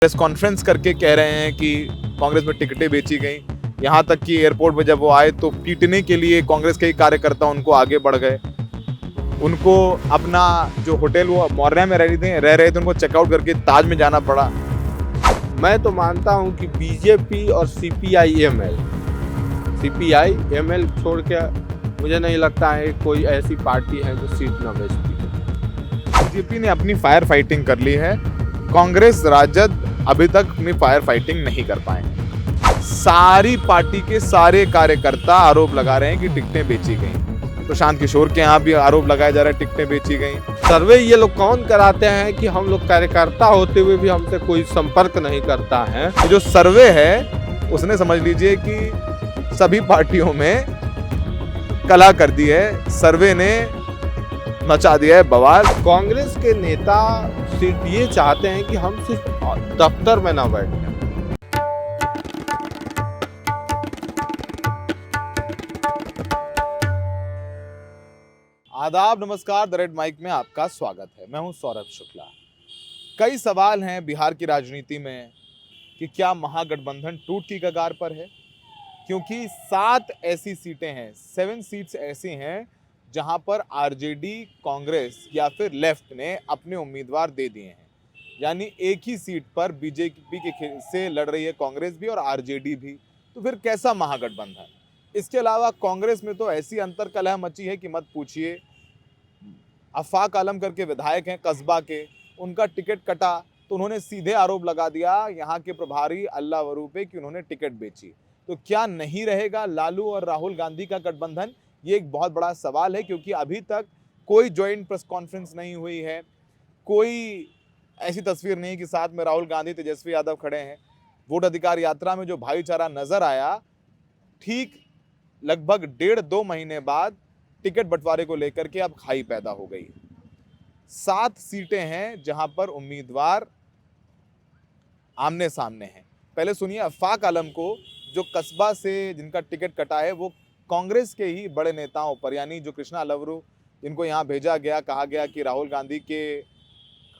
Press conference करके कह रहे हैं कि कांग्रेस में टिकटें बेची गई। यहाँ तक कि एयरपोर्ट में जब वो आए तो पीटने के लिए कांग्रेस के ही कार्यकर्ता उनको आगे बढ़ गए। उनको अपना जो होटल वो मोरना में रह रहे थे उनको चेकआउट करके ताज में जाना पड़ा। मैं तो मानता हूं कि बीजेपी और सीपीआई-एमएल छोड़ के मुझे नहीं लगता है कोई ऐसी पार्टी है जो सीट न बेचती है। बीजेपी ने अपनी फायर फाइटिंग कर ली है, कांग्रेस राजद अभी तक अपनी फायर फाइटिंग नहीं कर पाए। सारी पार्टी के सारे कार्यकर्ता आरोप लगा रहे हैं कि टिकटें बेची गई। प्रशांत किशोर के यहाँ भी आरोप लगाया जा रहा है टिकटें बेची गई। सर्वे ये लोग कौन कराते हैं कि हम लोग कार्यकर्ता होते हुए भी हमसे कोई संपर्क नहीं करता है। जो सर्वे है उसने समझ लीजिए कि सभी पार्टियों में कला कर दी है। सर्वे ने मचा दिया है बवाल। कांग्रेस के नेता सिर्फ ये चाहते हैं कि हम सिर्फ दफ्तर में ना बैठें। आदाब, नमस्कार। द रेड माइक में आपका स्वागत है। मैं हूं सौरभ शुक्ला। कई सवाल हैं बिहार की राजनीति में कि क्या महागठबंधन टूट की कगार पर है, क्योंकि 7 ऐसी सीटें हैं, 7 सीट्स ऐसी हैं जहां पर आरजेडी, कांग्रेस या फिर लेफ्ट ने अपने उम्मीदवार दे दिए हैं। यानी एक ही सीट पर बीजेपी के से लड़ रही है कांग्रेस भी और आरजेडी भी। तो फिर कैसा महागठबंधन? इसके अलावा कांग्रेस में तो ऐसी अंतर्कलह मची है कि मत पूछिए। अफाक आलम करके विधायक हैं कस्बा के, उनका टिकट कटा तो उन्होंने सीधे आरोप लगा दिया यहाँ के प्रभारी अल्लाह वरू पे कि उन्होंने टिकट बेची। तो क्या नहीं रहेगा लालू और राहुल गांधी का गठबंधन? ये एक बहुत बड़ा सवाल है, क्योंकि अभी तक कोई ज्वाइंट प्रेस कॉन्फ्रेंस नहीं हुई है, कोई ऐसी तस्वीर नहीं कि साथ में राहुल गांधी, तेजस्वी यादव खड़े हैं। वोट अधिकार यात्रा में जो भाईचारा नजर आया, ठीक लगभग 1.5-2 महीने बाद टिकट बंटवारे को लेकर के अब खाई पैदा हो गई। 7 सीटें हैं जहां पर उम्मीदवार आमने सामने हैं। पहले सुनिए अफाक आलम को, जो कस्बा से जिनका टिकट कटा है, वो कांग्रेस के ही बड़े नेताओं पर, यानी जो कृष्णा लवरू जिनको यहाँ भेजा गया, कहा गया कि राहुल गांधी के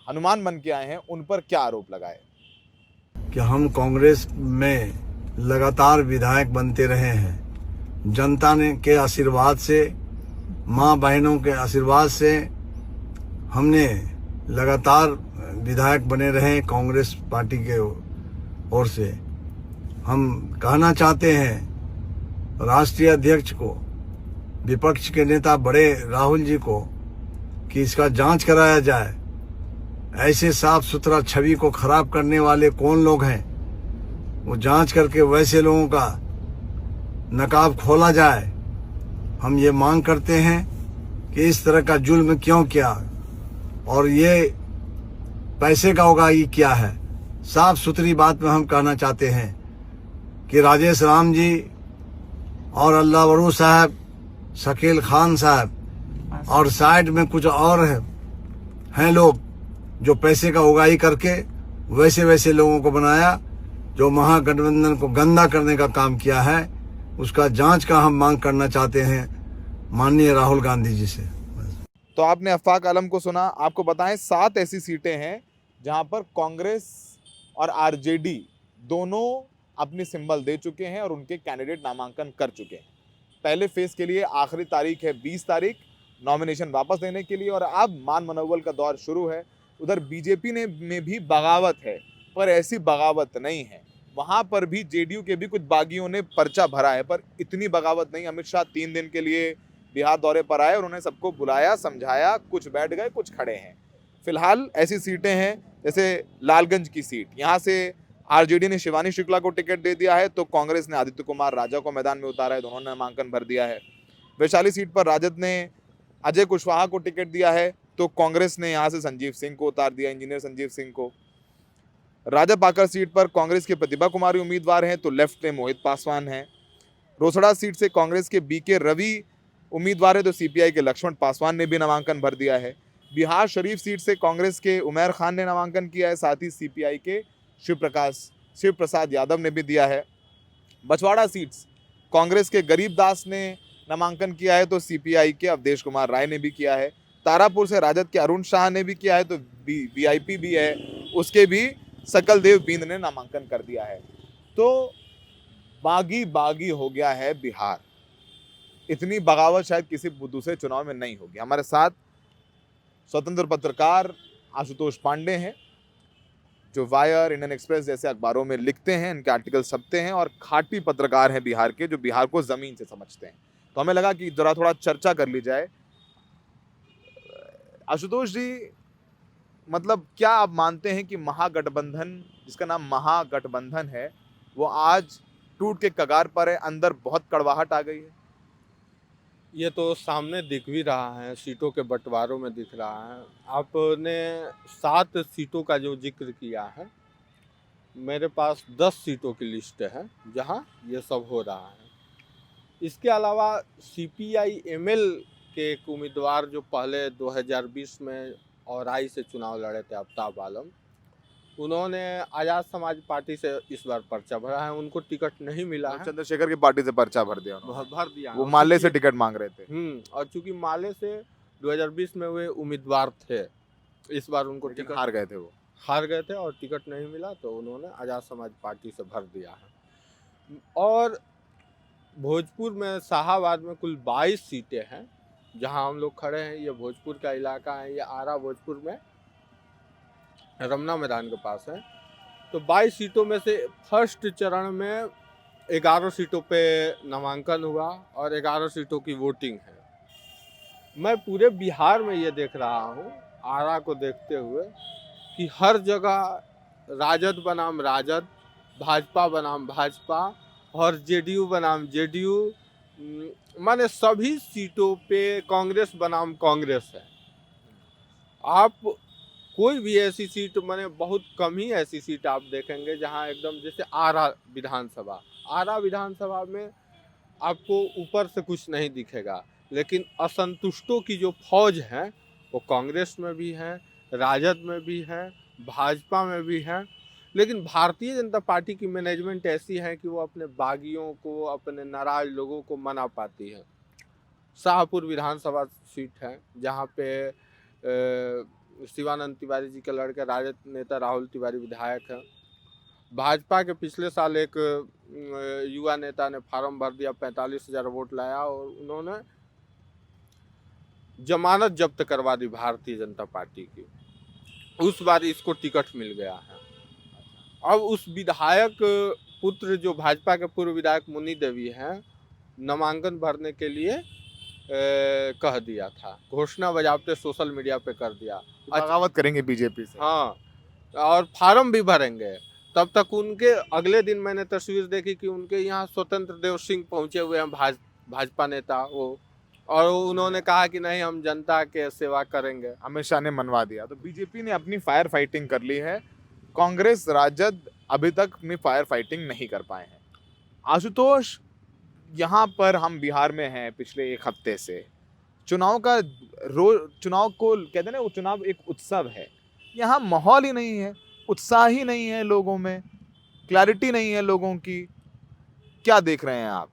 हनुमान बन के आए हैं, उन पर क्या आरोप लगाए? कि हम कांग्रेस में लगातार विधायक बनते रहे हैं, जनता ने के आशीर्वाद से, माँ बहनों के आशीर्वाद से हमने लगातार विधायक बने रहे कांग्रेस पार्टी के ओर से। हम कहना चाहते हैं राष्ट्रीय अध्यक्ष को, विपक्ष के नेता बड़े राहुल जी को, कि इसका जांच कराया जाए। ऐसे साफ सुथरा छवि को खराब करने वाले कौन लोग हैं, वो जांच करके वैसे लोगों का नकाब खोला जाए। हम ये मांग करते हैं कि इस तरह का जुल्म क्यों किया और ये पैसे का उगाही क्या है। साफ सुथरी बात में हम कहना चाहते हैं कि राजेश राम जी और अल्लाह वरू साहब, शकील खान साहब और साइड में कुछ और हैं लोग जो पैसे का उगाही करके वैसे लोगों को बनाया, जो महागठबंधन को गंदा करने का काम किया है। उसका जांच का हम मांग करना चाहते हैं माननीय राहुल गांधी जी से। तो आपने अफाक आलम को सुना। आपको बताएं 7 ऐसी सीटें हैं जहां पर कांग्रेस और आरजेडी दोनों अपनी सिंबल दे चुके हैं और उनके कैंडिडेट नामांकन कर चुके हैं। पहले फेज के लिए आखिरी तारीख है 20 तारीख नॉमिनेशन वापस लेने के लिए, और अब मान मनोबल का दौर शुरू है। उधर बीजेपी में भी बगावत है, पर ऐसी बगावत नहीं है। वहां पर भी जेडीयू के भी कुछ बागियों ने पर्चा भरा है, पर इतनी बगावत नहीं। अमित शाह 3 दिन के लिए बिहार दौरे पर आए, उन्होंने सबको बुलाया, समझाया, कुछ बैठ गए, कुछ खड़े हैं। फिलहाल ऐसी सीटें हैं जैसे लालगंज की सीट, यहाँ से आरजेडी ने शिवानी शुक्ला को टिकट दे दिया है, तो कांग्रेस ने आदित्य कुमार राजा को मैदान में उतारा है, दोनों ने नामांकन भर दिया है। वैशाली सीट पर राजद ने अजय कुशवाहा को टिकट दिया है, तो कांग्रेस ने यहाँ से संजीव सिंह को उतार दिया, इंजीनियर संजीव सिंह को। राजापाकर सीट पर कांग्रेस के प्रतिभा कुमारी उम्मीदवार हैं, तो लेफ्ट में मोहित पासवान हैं। रोसड़ा सीट से कांग्रेस के बीके रवि उम्मीदवार है, तो सीपीआई के लक्ष्मण पासवान ने भी नामांकन भर दिया है। बिहार शरीफ सीट से कांग्रेस के उमैर खान ने नामांकन किया है, साथ ही सीपीआई के शिव प्रसाद यादव ने भी दिया है। बछवाड़ा सीट्स कांग्रेस के गरीबदास ने नामांकन किया है, तो सीपीआई के अवधेश कुमार राय ने भी किया है। तारापुर से राजद के अरुण शाह ने भी किया है, तो वीआईपी भी है, उसके भी सकलदेव बिंद ने नामांकन कर दिया है। तो बागी बागी हो गया है बिहार। इतनी बगावत शायद किसी दूसरे चुनाव में नहीं होगी। हमारे साथ स्वतंत्र पत्रकार आशुतोष पांडे हैं, जो वायर, इंडियन एक्सप्रेस जैसे अखबारों में लिखते हैं, इनके आर्टिकल छपते हैं और खाटी पत्रकार हैं बिहार के, जो बिहार को जमीन से समझते हैं। तो हमें लगा कि जरा थोड़ा चर्चा कर ली जाए। आशुतोष जी, मतलब क्या आप मानते हैं कि महागठबंधन, जिसका नाम महागठबंधन है, वो आज टूट के कगार पर है, अंदर बहुत कड़वाहट आ गई है? ये तो सामने दिख भी रहा है, सीटों के बंटवारों में दिख रहा है। आपने 7 सीटों का जो जिक्र किया है, मेरे पास 10 सीटों की लिस्ट है जहां ये सब हो रहा है। इसके अलावा सीपीआई एमएल के एक उम्मीदवार जो पहले 2020 में औराई से चुनाव लड़े थे, आफ्ताब आलम, उन्होंने आज़ाद समाज पार्टी से इस बार पर्चा भरा है। उनको टिकट नहीं मिला है, चंद्रशेखर की पार्टी से पर्चा भर दिया उन्होंने। भर दिया। वो माले से टिकट मांग रहे थे। और चूंकि माले से 2020 में वे उम्मीदवार थे, इस बार उनको टिकट हार गए थे, वो हार गए थे और टिकट नहीं मिला, तो उन्होंने आज़ाद समाज पार्टी से भर दिया है। और भोजपुर में, शाहाबाद में कुल 22 सीटें हैं जहां हम लोग खड़े हैं। ये भोजपुर का इलाका है, ये आरा भोजपुर में रमना मैदान के पास है। तो 22 सीटों में से फर्स्ट चरण में 11 सीटों पे नामांकन हुआ और 11 सीटों की वोटिंग है। मैं पूरे बिहार में ये देख रहा हूँ, आरा को देखते हुए, कि हर जगह राजद बनाम राजद, भाजपा बनाम भाजपा और जेडीयू बनाम जेडीयू, माने सभी सीटों पे कांग्रेस बनाम कांग्रेस है। आप कोई भी ऐसी सीट, माने बहुत कम ही ऐसी सीट आप देखेंगे जहां एकदम, जैसे आरा विधानसभा में आपको ऊपर से कुछ नहीं दिखेगा, लेकिन असंतुष्टों की जो फौज है वो कांग्रेस में भी है, राजद में भी है, भाजपा में भी है। लेकिन भारतीय जनता पार्टी की मैनेजमेंट ऐसी है कि वो अपने बागियों को, अपने नाराज लोगों को मना पाती है। शाहपुर विधानसभा सीट है जहाँ पे शिवानंद तिवारी जी के लड़के राजद नेता राहुल तिवारी विधायक हैं। भाजपा के पिछले साल एक युवा नेता ने फार्म भर दिया, 45,000 वोट लाया और उन्होंने जमानत जब्त करवा दी भारतीय जनता पार्टी की। उस बार इसको टिकट मिल गया है। अब उस विधायक पुत्र, जो भाजपा के पूर्व विधायक मुन्नी देवी हैं, नामांकन भरने के लिए कह दिया था, घोषणा बजावते सोशल मीडिया पे कर दिया, बगावत करेंगे बीजेपी से। हाँ, और फार्म भी भरेंगे। तब तक उनके अगले दिन मैंने तस्वीर देखी कि उनके यहाँ स्वतंत्र देव सिंह पहुंचे हुए हैं, भाजपा नेता वो, और उन्होंने कहा कि नहीं, हम जनता के सेवा करेंगे। अमित शाह ने मनवा दिया। तो बीजेपी ने अपनी फायर फाइटिंग कर ली है, कांग्रेस राजद अभी तक अपनी फायर फाइटिंग नहीं कर पाए हैं। आशुतोष, यहाँ पर हम बिहार में हैं पिछले 1 हफ्ते से। चुनाव को कहते हैं ना, चुनाव एक उत्सव है। यहाँ माहौल ही नहीं है, उत्साह ही नहीं है लोगों में, क्लैरिटी नहीं है लोगों की। क्या देख रहे हैं आप?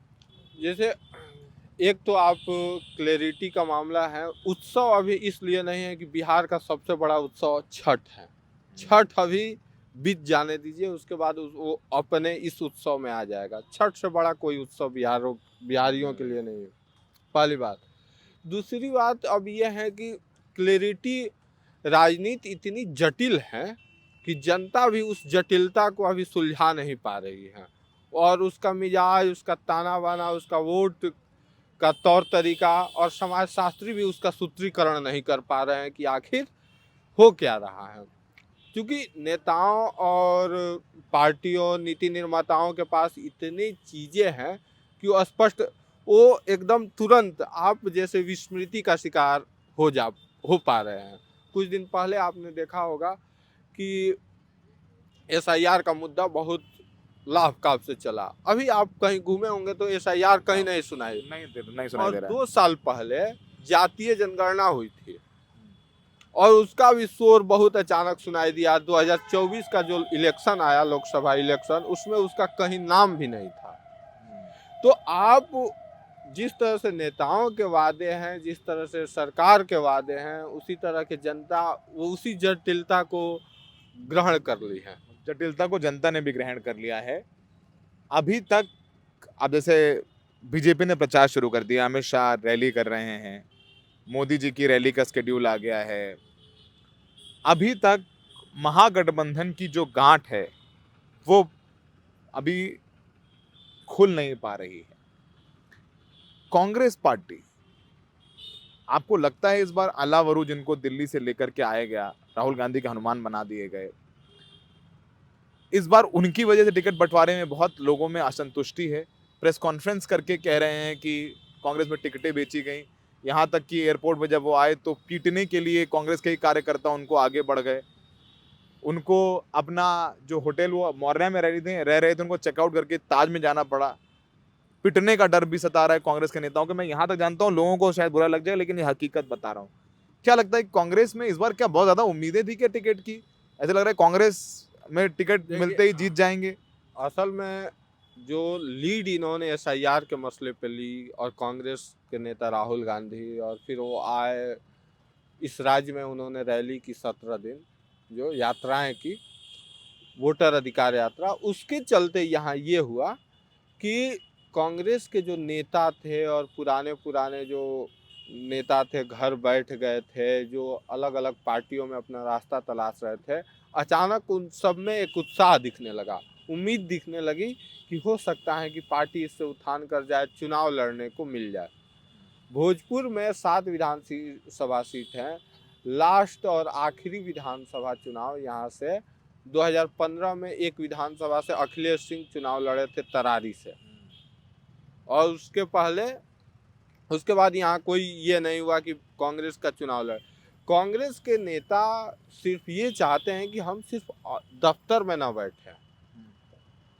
जैसे एक तो आप क्लैरिटी का मामला है, उत्सव अभी इसलिए नहीं है कि बिहार का सबसे बड़ा उत्सव छठ है। छठ अभी बीत जाने दीजिए, उसके बाद वो अपने इस उत्सव में आ जाएगा। छठ से बड़ा कोई उत्सव बिहारियों के लिए नहीं है, पहली बात। दूसरी बात अब यह है कि क्लैरिटी, राजनीति इतनी जटिल है कि जनता भी उस जटिलता को अभी सुलझा नहीं पा रही है, और उसका मिजाज, उसका ताना बाना, उसका वोट का तौर तरीका, और समाजशास्त्री भी उसका सूत्रीकरण नहीं कर पा रहे हैं कि आखिर हो क्या रहा है। क्योंकि नेताओं और पार्टियों, नीति निर्माताओं के पास इतनी चीज़ें हैं कि वो स्पष्ट, वो एकदम तुरंत आप जैसे विस्मृति का शिकार हो पा रहे हैं। कुछ दिन पहले आपने देखा होगा कि SIR का मुद्दा बहुत लाभ से चला। अभी आप कहीं घूमे होंगे तो SIR कहीं नहीं सुनाई दे रहा। 2 साल पहले जातीय जनगणना हुई थी और उसका भी शोर बहुत अचानक सुनाई दिया। 2024 का जो इलेक्शन आया, लोकसभा इलेक्शन, उसमें उसका कहीं नाम भी नहीं था। तो आप जिस तरह से नेताओं के वादे हैं, जिस तरह से सरकार के वादे हैं, उसी तरह के जनता वो उसी जटिलता को ग्रहण कर ली है। जटिलता को जनता ने भी ग्रहण कर लिया है। अभी तक अब जैसे बीजेपी ने प्रचार शुरू कर दिया, अमित शाह रैली कर रहे हैं, मोदी जी की रैली का स्केड्यूल आ गया है। अभी तक महागठबंधन की जो गांठ है वो अभी खुल नहीं पा रही है। कांग्रेस पार्टी, आपको लगता है इस बार अलावरू जिनको दिल्ली से लेकर के आया गया, राहुल गांधी के हनुमान बना दिए गए, इस बार उनकी वजह से टिकट बंटवारे में बहुत लोगों में असंतुष्टि है। प्रेस कॉन्फ्रेंस करके कह रहे हैं कि कांग्रेस में टिकटें बेची गई, यहाँ तक कि एयरपोर्ट पर जब वो आए तो पीटने के लिए कांग्रेस के ही कार्यकर्ता उनको आगे बढ़ गए। उनको अपना जो होटल वो मौर्या में रह रहे थे उनको चेकआउट करके ताज में जाना पड़ा। पिटने का डर भी सता रहा है कांग्रेस के नेताओं को। मैं यहाँ तक जानता हूँ लोगों को शायद बुरा लग जाए, लेकिन ये हकीकत बता रहा हूँ। क्या लगता है कांग्रेस में इस बार क्या बहुत ज्यादा उम्मीदें थी क्या टिकट की? ऐसा लग रहा है कांग्रेस में टिकट मिलते ही जीत जाएंगे। असल में जो लीड इन्होंने एसआईआर के मसले पे ली और कांग्रेस के नेता राहुल गांधी, और फिर वो आए इस राज्य में उन्होंने रैली की 17 दिन जो यात्राएं की, वोटर अधिकार यात्रा, उसके चलते यहाँ ये हुआ कि कांग्रेस के जो नेता थे और पुराने जो नेता थे घर बैठ गए थे, जो अलग अलग पार्टियों में अपना रास्ता तलाश रहे थे, अचानक उन सब में एक उत्साह दिखने लगा, उम्मीद दिखने लगी कि हो सकता है कि पार्टी इससे उत्थान कर जाए, चुनाव लड़ने को मिल जाए। भोजपुर में 7 विधानसभा सीट हैं। लास्ट और आखिरी विधानसभा चुनाव यहाँ से 2015 में एक विधानसभा से अखिलेश सिंह चुनाव लड़े थे तरारी से, और उसके बाद यहाँ कोई ये नहीं हुआ कि कांग्रेस का चुनाव लड़े। कांग्रेस के नेता सिर्फ ये चाहते हैं कि हम सिर्फ दफ्तर में ना बैठे,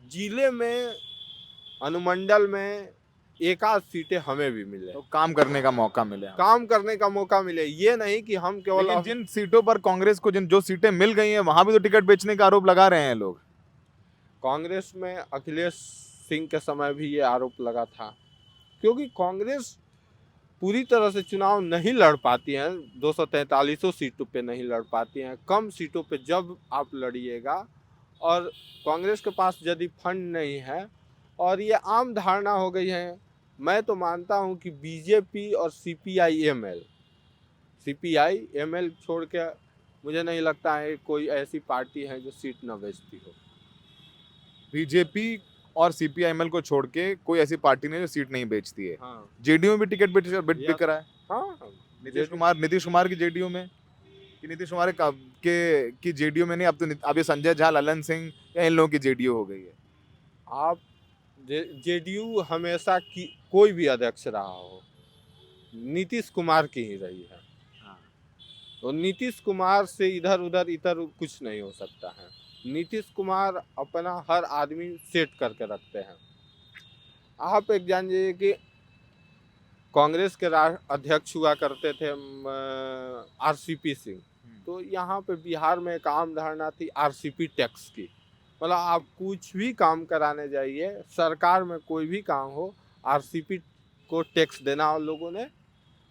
जिले में अनुमंडल में एक आध सीटें हमें भी मिले, तो काम करने का मौका मिले। ये नहीं कि हम केवल लेकिन जिन सीटों पर कांग्रेस को जो सीटें मिल गई हैं वहां भी तो टिकट बेचने का आरोप लगा रहे हैं लोग। कांग्रेस में अखिलेश सिंह के समय भी ये आरोप लगा था, क्योंकि कांग्रेस पूरी तरह से चुनाव नहीं लड़ पाती है, 243 सीटों पे नहीं लड़ पाती हैं। कम सीटों पे जब आप लड़िएगा, और कांग्रेस के पास यदि फंड नहीं है, और ये आम धारणा हो गई है, मैं तो मानता हूं कि बीजेपी और सीपीआई-एमएल छोड़ के मुझे नहीं लगता है कोई ऐसी पार्टी है जो सीट न बेचती हो। बीजेपी और सीपीआईएमएल को छोड़ के कोई ऐसी पार्टी नहीं जो सीट नहीं बेचती है। हाँ, जेडीयू में भी टिकट बिक रहा है। हाँ, नीतीश कुमार की जेडीयू में, कि नीतीश कुमार की जेडीयू में नहीं, अब ये संजय झा, ललन सिंह या इन लोगों की जेडीयू हो गई है। आप जेडीयू हमेशा की कोई भी अध्यक्ष रहा हो, नीतीश कुमार की ही रही है। तो नीतीश कुमार से इधर कुछ नहीं हो सकता है। नीतीश कुमार अपना हर आदमी सेट करके रखते हैं। आप एक जानिए कि कांग्रेस के अध्यक्ष हुआ करते थे आरसीपी सिंह, तो यहाँ पे बिहार में एक आम धारणा थी आरसीपी टैक्स की, मतलब आप कुछ भी काम कराने जाइए, सरकार में कोई भी काम हो, आरसीपी को टैक्स देना। और लोगों ने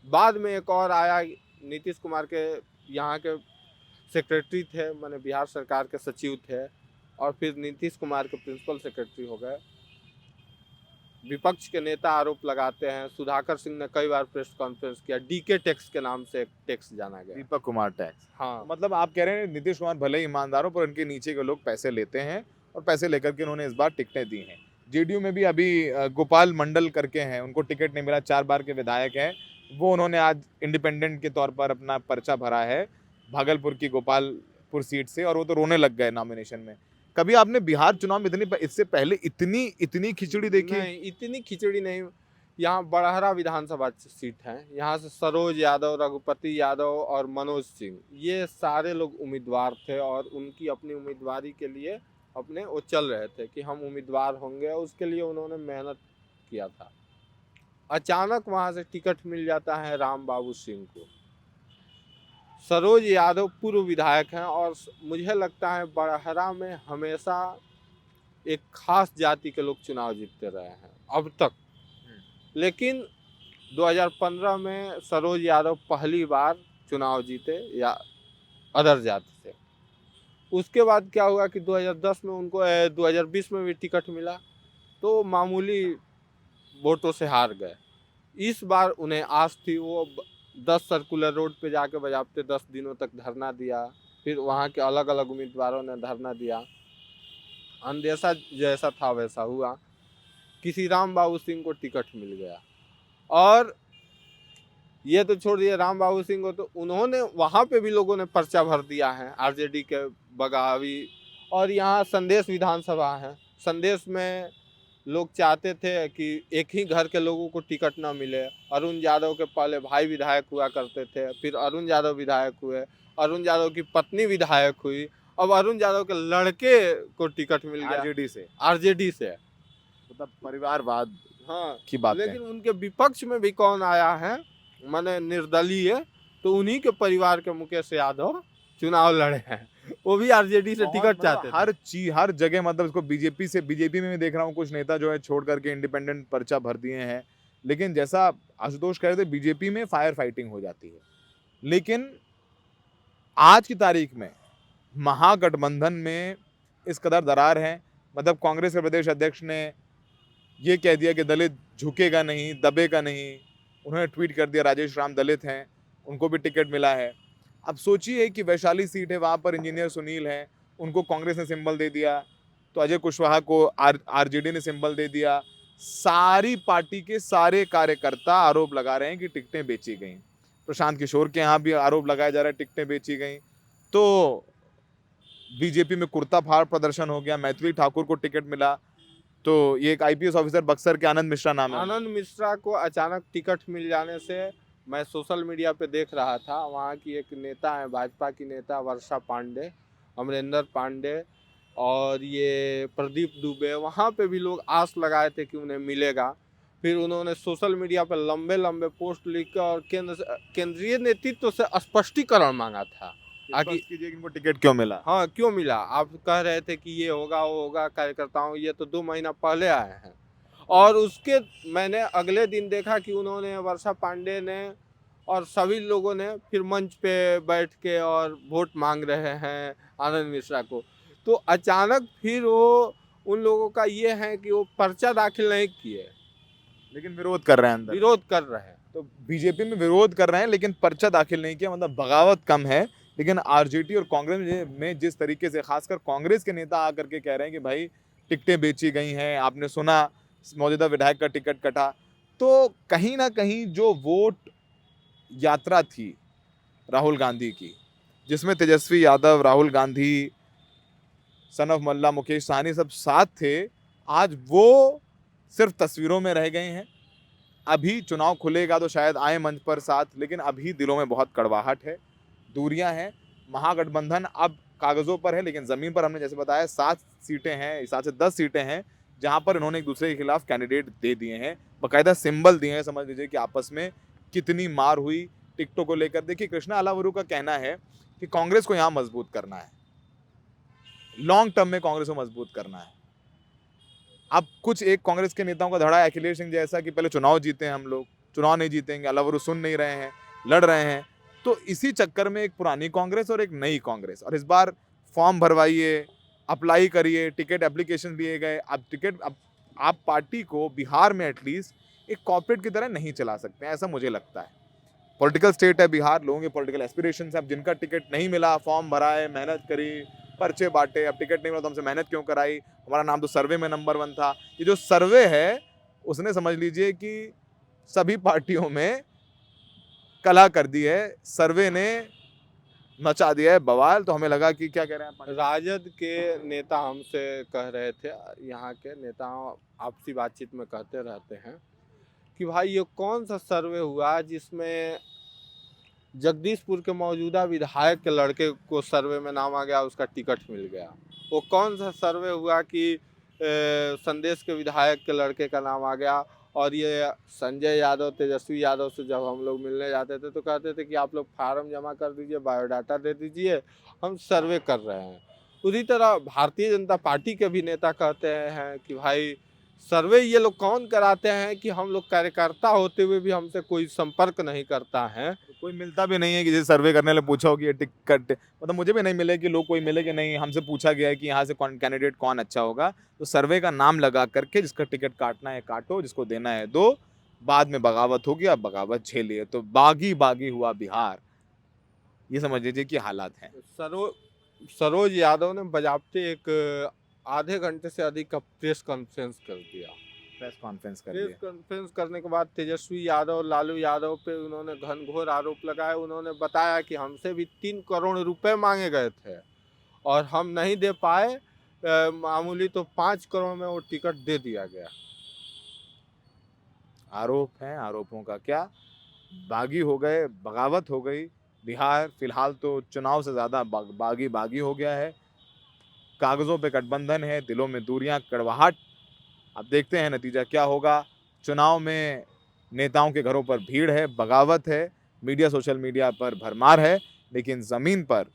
बाद में एक और आया, नीतीश कुमार के यहाँ के सेक्रेटरी थे, माने बिहार सरकार के सचिव थे, और फिर नीतीश कुमार के प्रिंसिपल सेक्रेटरी हो गए। विपक्ष के नेता आरोप लगाते हैं, सुधाकर सिंह ने कई बार प्रेस कॉन्फ्रेंस किया, डीके टैक्स के नाम से एक टैक्स जाना गया, दीपक कुमार टैक्स। हाँ, मतलब आप कह रहे हैं नीतीश कुमार भले ही ईमानदारों पर उनके नीचे के लोग पैसे लेते हैं, और पैसे लेकर के उन्होंने इस बार टिकटें दी हैं। जेडीयू में भी अभी गोपाल मंडल करके हैं, उनको टिकट नहीं मिला, 4 बार के विधायक हैं, वो उन्होंने आज इंडिपेंडेंट के तौर पर अपना पर्चा भरा है भागलपुर की गोपालपुर सीट से, और वो तो रोने लग गए नॉमिनेशन में। कभी आपने बिहार चुनाव में इससे पहले इतनी खिचड़ी देखी? नहीं, इतनी खिचड़ी नहीं। यहाँ बड़हरा विधानसभा सीट है, यहाँ से सरोज यादव, रघुपति यादव और मनोज सिंह, ये सारे लोग उम्मीदवार थे, और उनकी अपनी उम्मीदवारी के लिए अपने वो चल रहे थे कि हम उम्मीदवार होंगे, उसके लिए उन्होंने मेहनत किया था। अचानक वहाँ से टिकट मिल जाता है राम बाबू सिंह को। सरोज यादव पूर्व विधायक हैं, और मुझे लगता है बड़हरा में हमेशा एक खास जाति के लोग चुनाव जीतते रहे हैं अब तक, लेकिन 2015 में सरोज यादव पहली बार चुनाव जीते या अदर जाति से। उसके बाद क्या हुआ कि 2010 में उनको 2020 में भी टिकट मिला, तो मामूली वोटों से हार गए। इस बार उन्हें आस थी, वो 10 सर्कुलर रोड पे जाके बजाबते 10 दिनों तक धरना दिया, फिर वहाँ के अलग अलग उम्मीदवारों ने धरना दिया। अंदेशा जैसा था वैसा हुआ, किसी राम बाबू सिंह को टिकट मिल गया। और ये तो छोड़ दिए राम बाबू सिंह को, तो उन्होंने वहाँ पे भी लोगों ने पर्चा भर दिया है आरजेडी के बगावी। और यहाँ संदेश विधानसभा है, संदेश में लोग चाहते थे कि एक ही घर के लोगों को टिकट ना मिले। अरुण यादव के पहले भाई विधायक हुआ करते थे, फिर अरुण यादव विधायक हुए, अरुण यादव की पत्नी विधायक हुई, अब अरुण यादव के लड़के को टिकट मिल गया आरजेडी से। मतलब परिवारवाद हाँ की बात लेकिन उनके विपक्ष में भी कौन आया है, माने निर्दलीय, तो उन्हीं के परिवार के मुकेश यादव चुनाव लड़े हैं, वो भी आरजेडी से टिकट चाहते थे। हर चीज हर जगह, मतलब इसको बीजेपी में भी देख रहा हूँ कुछ नेता जो है छोड़ करके इंडिपेंडेंट पर्चा भर दिए हैं। लेकिन जैसा आशुतोष कह रहे थे, बीजेपी में फायर फाइटिंग हो जाती है। लेकिन आज की तारीख में महागठबंधन में इस कदर दरार है, मतलब कांग्रेस के प्रदेश अध्यक्ष ने ये कह दिया कि दलित झुकेगा नहीं, दबेगा नहीं। उन्होंने ट्वीट कर दिया राजेश राम दलित हैं, उनको भी टिकट मिला है। अब सोचिए कि वैशाली सीट है, वहाँ पर इंजीनियर सुनील हैं, उनको कांग्रेस ने सिंबल दे दिया, तो अजय कुशवाहा को आरजेडी ने सिंबल दे दिया। सारी पार्टी के सारे कार्यकर्ता आरोप लगा रहे हैं कि टिकटें बेची गई। प्रशांत किशोर के यहाँ भी आरोप लगाया जा रहा है टिकटें बेची गई। तो बीजेपी में कुर्ता फाड़ प्रदर्शन हो गया, मैथिली ठाकुर को टिकट मिला। तो ये एक आईपीएस ऑफिसर बक्सर के आनंद मिश्रा नाम है, आनंद मिश्रा को अचानक टिकट मिल जाने से मैं सोशल मीडिया पे देख रहा था, वहाँ की एक नेता है, भाजपा की नेता वर्षा पांडे, अमरेंद्र पांडे और ये प्रदीप दुबे, वहाँ पे भी लोग आस लगाए थे कि उन्हें मिलेगा। फिर उन्होंने सोशल मीडिया पर लंबे लंबे पोस्ट लिख और केंद्रीय नेतृत्व से स्पष्टीकरण मांगा था कीजिए कि इनको टिकट क्यों मिला। हाँ क्यों मिला, आप कह रहे थे कि ये होगा वो होगा, कार्यकर्ताओं ये तो 2 महीना पहले आए हैं। और उसके मैंने अगले दिन देखा कि उन्होंने वर्षा पांडे ने और सभी लोगों ने फिर मंच पे बैठ के और वोट मांग रहे हैं आनंद मिश्रा को। तो अचानक फिर वो उन लोगों का ये है कि वो पर्चा दाखिल नहीं किए, लेकिन विरोध कर रहे हैं, अंदर विरोध कर रहे हैं। तो बीजेपी में विरोध कर रहे हैं लेकिन पर्चा दाखिल नहीं किया, मतलब बगावत कम है। लेकिन आरजेडी और कांग्रेस में जिस तरीके से, खासकर कांग्रेस के नेता आकर के कह रहे हैं कि भाई टिकटें बेची गई हैं, आपने सुना मौजूदा विधायक का टिकट कटा, तो कहीं ना कहीं जो वोट यात्रा थी राहुल गांधी की, जिसमें तेजस्वी यादव, राहुल गांधी, सन ऑफ मल्ला, मुकेश सहनी सब साथ थे, आज वो सिर्फ तस्वीरों में रह गए हैं। अभी चुनाव खुलेगा तो शायद आए मंच पर साथ, लेकिन अभी दिलों में बहुत कड़वाहट है, दूरियां हैं। महागठबंधन अब कागजों पर है, लेकिन जमीन पर हमने जैसे बताया 7 सीटें हैं, 7 से 10 सीटें हैं जहां पर इन्होंने एक दूसरे के खिलाफ कैंडिडेट दे दिए हैं, बाकायदा सिंबल दिए हैं। समझ लीजिए कि आपस में कितनी मार हुई टिकटों को लेकर। देखिए, कृष्णा अलावरू का कहना है कि कांग्रेस को यहाँ मजबूत करना है, लॉन्ग टर्म में कांग्रेस को मजबूत करना है। अब कुछ एक कांग्रेस के नेताओं का धड़ा है, अखिलेश सिंह जैसा, कि पहले चुनाव जीते हैं, हम लोग चुनाव नहीं जीतेंगे, अलावरू सुन नहीं रहे हैं, लड़ रहे हैं। तो इसी चक्कर में एक पुरानी कांग्रेस और एक नई कांग्रेस, और इस बार फॉर्म भरवाइए, अप्लाई करिए, टिकट एप्लीकेशन दिए गए। अब आप पार्टी को बिहार में एटलीस्ट एक कॉर्पोरेट की तरह नहीं चला सकते हैं, ऐसा मुझे लगता है। पॉलिटिकल स्टेट है बिहार, लोगों के पॉलिटिकल एस्पिरेशंस हैं। अब जिनका टिकट नहीं मिला, फॉर्म भराए, मेहनत करी, पर्चे बांटे, अब टिकट नहीं मिला तो हमसे मेहनत क्यों कराई, हमारा नाम तो सर्वे में नंबर 1 था। ये जो सर्वे है उसने समझ लीजिए कि सभी पार्टियों में कला कर दी है, सर्वे ने मचा दिया है बवाल। तो हमें लगा कि क्या कह रहे हैं, राजद के नेता हमसे कह रहे थे, यहाँ के नेता आपसी बातचीत में कहते रहते हैं कि भाई ये कौन सा सर्वे हुआ जिसमें जगदीशपुर के मौजूदा विधायक के लड़के को सर्वे में नाम आ गया, उसका टिकट मिल गया। वो कौन सा सर्वे हुआ कि संदेश के विधायक के लड़के का नाम आ गया। और ये संजय यादव, तेजस्वी यादव से जब हम लोग मिलने जाते थे तो कहते थे कि आप लोग फार्म जमा कर दीजिए, बायोडाटा दे दीजिए, हम सर्वे कर रहे हैं। उसी तरह भारतीय जनता पार्टी के भी नेता कहते हैं कि भाई सर्वे ये लोग कौन कराते हैं कि हम लोग कार्यकर्ता होते हुए भी हमसे कोई संपर्क नहीं करता है। कोई मिलता भी नहीं है कि जैसे सर्वे करने वाले पूछा हो कि ये टिकट, मतलब मुझे भी नहीं मिले कि लोग कोई मिले कि नहीं, हमसे पूछा गया है कि यहाँ से कौन कैंडिडेट कौन अच्छा होगा, तो सर्वे का नाम लगा करके जिसका टिकट काटना है काटो, जिसको देना है दो, बाद में बगावत होगी, अब बगावत झेलिए। तो बागी बागी हुआ बिहार, ये समझ लीजिए कि हालात हैं। सरोज यादव ने बजाबते एक आधे घंटे से अधिक का प्रेस कॉन्फ्रेंस कर दिया। प्रेस कॉन्फ्रेंस कर प्रेस दिया। कॉन्फ्रेंस करने के बाद तेजस्वी यादव, लालू यादव पे उन्होंने घनघोर आरोप लगाए। उन्होंने बताया कि हमसे भी 3 करोड़ रुपए मांगे गए थे और हम नहीं दे पाए, मामूली तो 5 करोड़ में वो टिकट दे दिया गया। आरोप हैं, आरोपों का क्या, बागी हो गए, बगावत हो गई। बिहार फिलहाल तो चुनाव से ज़्यादा बागी बागी हो गया है। कागज़ों पे गठबंधन है, दिलों में दूरियां, कड़वाहट। अब देखते हैं नतीजा क्या होगा। चुनाव में नेताओं के घरों पर भीड़ है, बगावत है, मीडिया सोशल मीडिया पर भरमार है, लेकिन ज़मीन पर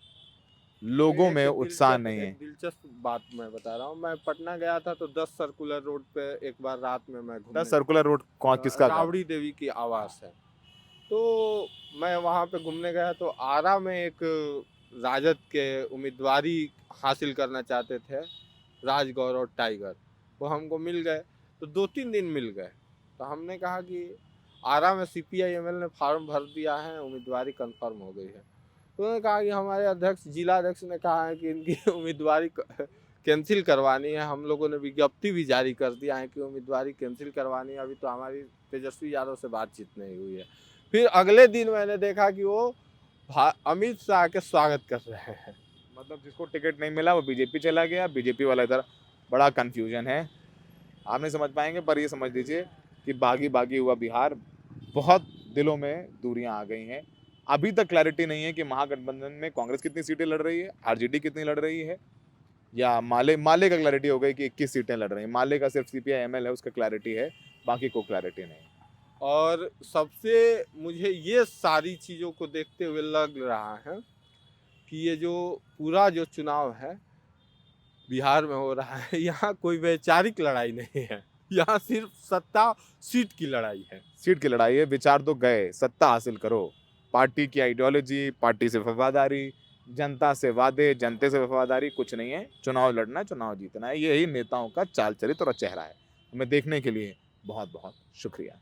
लोगों में उत्साह नहीं है। दिलचस्प बात मैं बता रहा हूँ, मैं पटना गया था तो 10 सर्कुलर रोड पे एक बार रात में मैं घूमने, 10 सर्कुलर रोड कौन किसका घर? राबड़ी देवी की आवास है, तो मैं वहाँ पे घूमने गया तो आरा में एक राजद के उम्मीदवारी हासिल करना चाहते थे, राजगौर और टाइगर, वो हमको मिल गए, तो 2-3 दिन मिल गए। तो हमने कहा कि आरा में CPI-ML ने फार्म भर दिया है, उम्मीदवारी कंफर्म हो गई है। तो उन्होंने कहा कि हमारे अध्यक्ष, जिला अध्यक्ष ने कहा है कि इनकी उम्मीदवारी कैंसिल करवानी है। हम लोगों ने विज्ञप्ति भी जारी कर दिया है कि उम्मीदवारी कैंसिल करवानी है। अभी तो हमारी तेजस्वी यादव से बातचीत नहीं हुई है। फिर अगले दिन मैंने देखा कि वो अमित शाह के स्वागत कर रहे हैं। मतलब जिसको टिकट नहीं मिला वो बीजेपी चला गया, बीजेपी वाला इधर। बड़ा कन्फ्यूजन है, आप नहीं समझ पाएंगे, पर ये समझ लीजिए कि बागी बागी हुआ बिहार। बहुत दिलों में दूरियां आ गई हैं। अभी तक क्लैरिटी नहीं है कि महागठबंधन में कांग्रेस कितनी सीटें लड़ रही है, आरजेडी कितनी लड़ रही है, या माले का क्लैरिटी हो गई कि 21 सीटें लड़ रही हैं। माले का सिर्फ CPI-ML है, उसका क्लैरिटी है, बाकी को क्लैरिटी नहीं। और सबसे मुझे ये सारी चीज़ों को देखते हुए लग रहा है कि ये जो पूरा जो चुनाव है बिहार में हो रहा है, यहाँ कोई वैचारिक लड़ाई नहीं है, यहाँ सिर्फ सत्ता सीट की लड़ाई है। सीट की लड़ाई है, विचार तो गए, सत्ता हासिल करो। पार्टी की आइडियोलॉजी, पार्टी से वफादारी, जनता से वादे, जनते से वफादारी कुछ नहीं है। चुनाव लड़ना, चुनाव जीतना है, यही नेताओं का चाल चरित्र और चेहरा है। हमें देखने के लिए बहुत बहुत शुक्रिया।